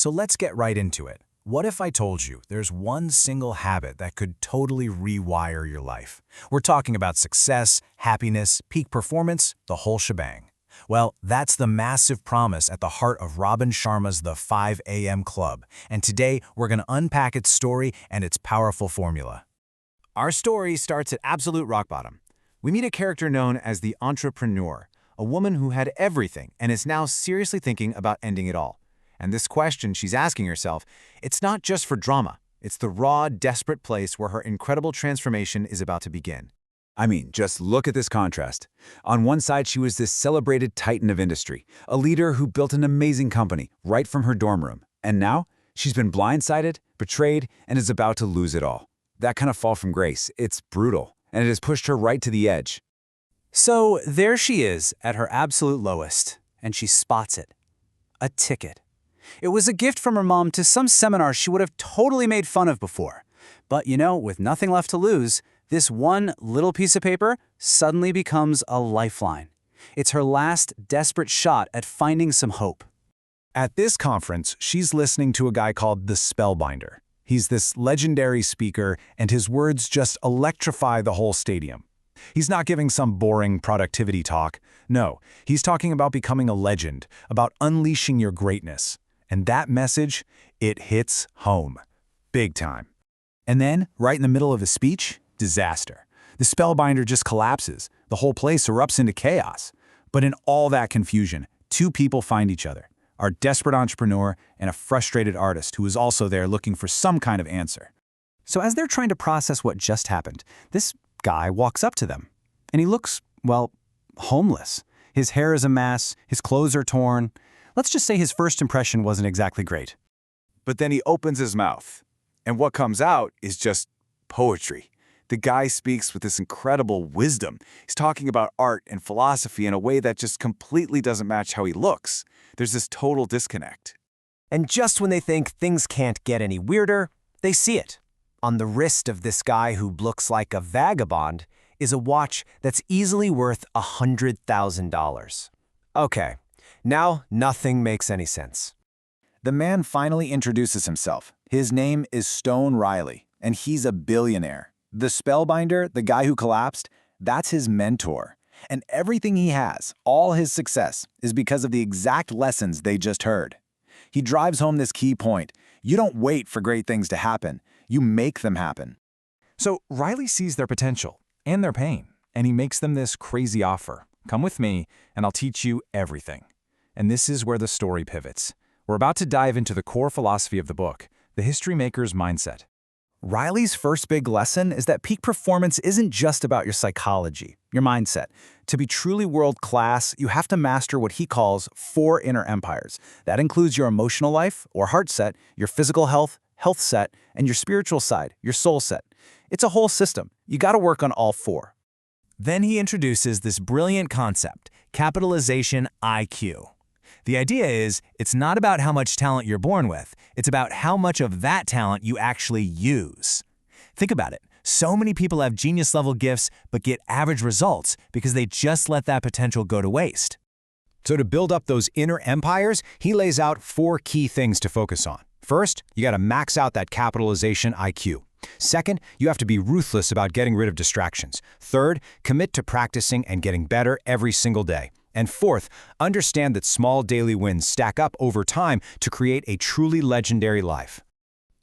So let's get right into it. What if I told you there's one single habit that could totally rewire your life? We're talking about success, happiness, peak performance, the whole shebang. Well, that's the massive promise at the heart of Robin Sharma's The 5 a.m. Club, and today we're going to unpack its story and its powerful formula. Our story starts at absolute rock bottom. We meet a character known as the entrepreneur, a woman who had everything and is now seriously thinking about ending it all. And this question she's asking herself, it's not just for drama. It's the raw, desperate place where her incredible transformation is about to begin. I mean, just look at this contrast. On one side, she was this celebrated titan of industry, a leader who built an amazing company right from her dorm room. And now, she's been blindsided, betrayed, and is about to lose it all. That kind of fall from grace, it's brutal, and it has pushed her right to the edge. So there she is at her absolute lowest, and she spots it. A ticket. It was a gift from her mom to some seminar she would have totally made fun of before. But with nothing left to lose, this one little piece of paper suddenly becomes a lifeline. It's her last desperate shot at finding some hope. At this conference, she's listening to a guy called the Spellbinder. He's this legendary speaker, and his words just electrify the whole stadium. He's not giving some boring productivity talk. No, he's talking about becoming a legend, about unleashing your greatness. And that message, it hits home. Big time. And then, right in the middle of his speech, disaster. The Spellbinder just collapses. The whole place erupts into chaos. But in all that confusion, two people find each other. Our desperate entrepreneur and a frustrated artist who is also there looking for some kind of answer. So as they're trying to process what just happened, this guy walks up to them. And he looks, homeless. His hair is a mess, his clothes are torn. Let's just say his first impression wasn't exactly great. But then he opens his mouth, and what comes out is just poetry. The guy speaks with this incredible wisdom. He's talking about art and philosophy in a way that just completely doesn't match how he looks. There's this total disconnect. And just when they think things can't get any weirder, they see it. On the wrist of this guy who looks like a vagabond is a watch that's easily worth $100,000. Okay, now nothing makes any sense. The man finally introduces himself. His name is Stone Riley, and he's a billionaire. The Spellbinder, the guy who collapsed, that's his mentor. And everything he has, all his success, is because of the exact lessons they just heard. He drives home this key point. You don't wait for great things to happen. You make them happen. So Riley sees their potential and their pain, and he makes them this crazy offer. Come with me, and I'll teach you everything. And this is where the story pivots. We're about to dive into the core philosophy of the book, the history maker's mindset. Riley's first big lesson is that peak performance isn't just about your psychology, your mindset. To be truly world-class, you have to master what he calls 4 inner empires. That includes your emotional life, or heart set, your physical health set, and your spiritual side, your soul set. It's a whole system. You got to work on all 4. Then he introduces this brilliant concept, capitalization IQ. The idea is, it's not about how much talent you're born with, it's about how much of that talent you actually use. Think about it. So many people have genius-level gifts but get average results because they just let that potential go to waste. So to build up those inner empires, he lays out 4 key things to focus on. First, you got to max out that capitalization IQ. Second, you have to be ruthless about getting rid of distractions. Third, commit to practicing and getting better every single day. And fourth, understand that small daily wins stack up over time to create a truly legendary life.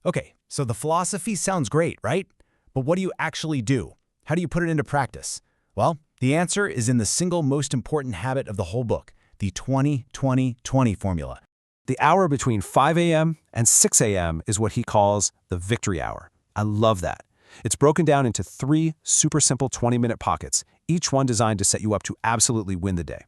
Okay, so the philosophy sounds great, right? But what do you actually do? How do you put it into practice? Well, the answer is in the single most important habit of the whole book, the 20-20-20 formula. The hour between 5 a.m. and 6 a.m. is what he calls the victory hour. I love that. It's broken down into 3 super simple 20-minute pockets, each one designed to set you up to absolutely win the day.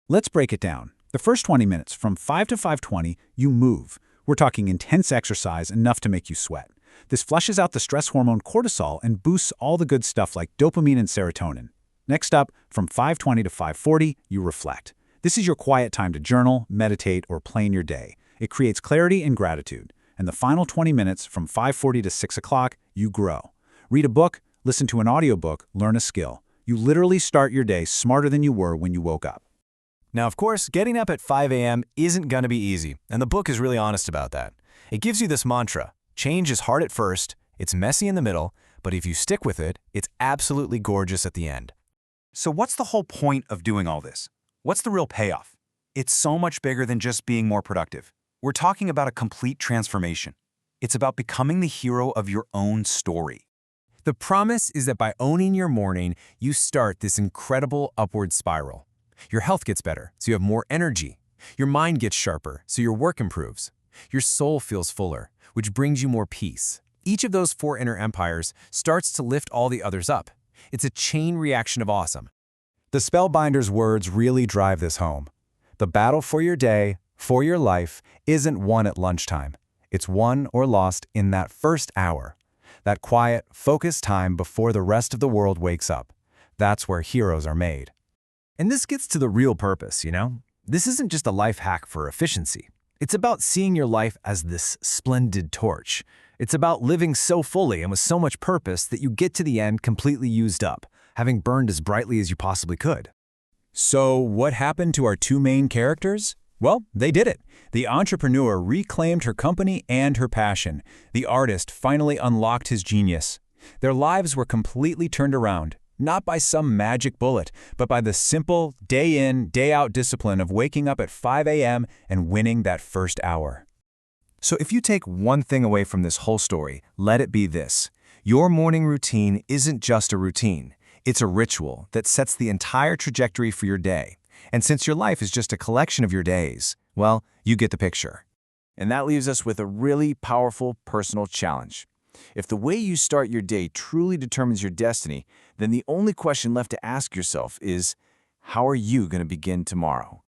Let's break it down. The first 20 minutes, from 5 to 5:20, you move. We're talking intense exercise enough to make you sweat. This flushes out the stress hormone cortisol and boosts all the good stuff like dopamine and serotonin. Next up, from 5:20 to 5:40, you reflect. This is your quiet time to journal, meditate, or plan your day. It creates clarity and gratitude. And the final 20 minutes, from 5:40 to 6 o'clock, you grow. Read a book, listen to an audiobook, learn a skill. You literally start your day smarter than you were when you woke up. Now, of course, getting up at 5 a.m. isn't going to be easy, and the book is really honest about that. It gives you this mantra: change is hard at first, it's messy in the middle, but if you stick with it, it's absolutely gorgeous at the end. So what's the whole point of doing all this? What's the real payoff? It's so much bigger than just being more productive. We're talking about a complete transformation. It's about becoming the hero of your own story. The promise is that by owning your morning, you start this incredible upward spiral. Your health gets better, so you have more energy. Your mind gets sharper, so your work improves. Your soul feels fuller, which brings you more peace. Each of those 4 inner empires starts to lift all the others up. It's a chain reaction of awesome. The Spellbinder's words really drive this home. The battle for your day, for your life, isn't won at lunchtime. It's won or lost in that first hour. That quiet, focused time before the rest of the world wakes up. That's where heroes are made. And this gets to the real purpose, you know? This isn't just a life hack for efficiency. It's about seeing your life as this splendid torch. It's about living so fully and with so much purpose that you get to the end completely used up, having burned as brightly as you possibly could. So what happened to our 2 main characters? Well, they did it. The entrepreneur reclaimed her company and her passion. The artist finally unlocked his genius. Their lives were completely turned around, not by some magic bullet, but by the simple, day-in, day-out discipline of waking up at 5 a.m. and winning that first hour. So if you take one thing away from this whole story, let it be this. Your morning routine isn't just a routine. It's a ritual that sets the entire trajectory for your day. And since your life is just a collection of your days, well, you get the picture. And that leaves us with a really powerful personal challenge. If the way you start your day truly determines your destiny, then the only question left to ask yourself is, how are you going to begin tomorrow?